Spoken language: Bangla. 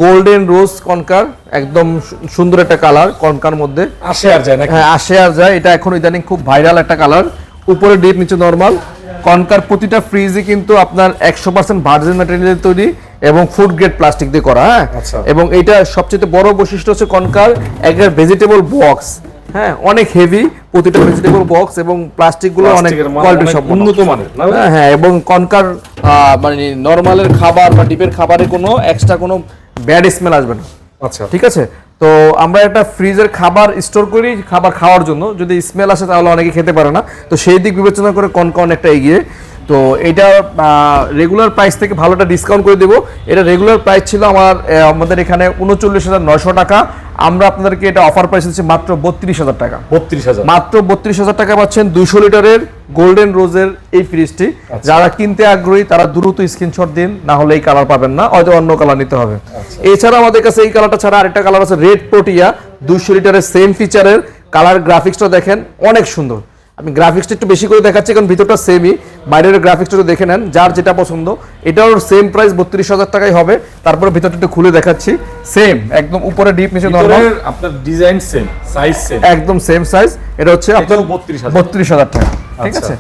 গোল্ডেন রোজ কনকার, একদম সুন্দর একটা কালার কনকার মধ্যে আসে আর যায় না। হ্যাঁ আসে আর যায়, এটা এখন ইদানিং খুব ভাইরাল একটা কালার। উপরে ডিপ নিচে নরমাল। কনকার প্রতিটা ফ্রিজই কিন্তু আপনার 100% ভার্জিন ম্যাটেরিয়াল তৈরি এবং ফুড গ্রেড প্লাস্টিক দিয়ে করা। হ্যাঁ এবং এটা সবচেয়ে বড় বৈশিষ্ট্য হচ্ছে কনকার একটা ভেজিটেবল বক্স। হ্যাঁ অনেক হেভি প্রতিটা ভেজিটেবল বক্স এবং প্লাস্টিক গুলো অনেক কোয়ালিটি সব উন্নত মানের। হ্যাঁ এবং কনকার মানে নরমালের খাবার বা ডিপের খাবারে কোনো এক্সট্রা কোনো ব্যাড স্মেল আসবে না। আচ্ছা ঠিক আছে, তো আমরা একটা ফ্রিজের খাবার স্টোর করি খাবার খাওয়ার জন্য, যদি স্মেল আসে তাহলে অনেকে খেতে পারে না, তো সেই দিক বিবেচনা করে কনকা অনেকটা এগিয়ে। তো এটা রেগুলার প্রাইস থেকে ভালোটা ডিসকাউন্ট করে দেবো। এটা রেগুলার প্রাইস ছিল আমাদের এখানে 39,900 টাকা, আমরা আপনাদেরকে এটা অফার প্রাইস দিচ্ছি মাত্র 32,000 টাকা। 32,000 মাত্র 32,000 টাকা পাচ্ছেন 200 লিটারের গোল্ডেন রোজের এই ফ্রিজটি। যারা কিনতে আগ্রহী তারা দ্রুত স্ক্রিনশট দিন, না হলে এই কালার পাবেন না, হয়তো অন্য কালার নিতে হবে। এছাড়া আমাদের কাছে এই কালারটা ছাড়া আরেকটা কালার আছে রেড প্রোটিয়া, 200 লিটারের সেম ফিচারের কালার। গ্রাফিক্সটা দেখেন অনেক সুন্দর। আমি গ্রাফিক্সটা একটু বেশি করে দেখাচ্ছি কারণ ভিতরটা সেমই, বাইরের গ্রাফিক্সটা দেখে নেন, যার যেটা পছন্দ। এটাও সেম প্রাইস 32,000 টাকাই হবে। তারপরে ভিতরটা একটু খুলে দেখাচ্ছি, সেম একদম উপরে ডিপ নিচে নরমাল, আপনার ডিজাইন সেম, সাইজ সেম, একদম সেম সাইজ। এটা হচ্ছে আপনার 32,000 32,000 টাকা। ঠিক আছে।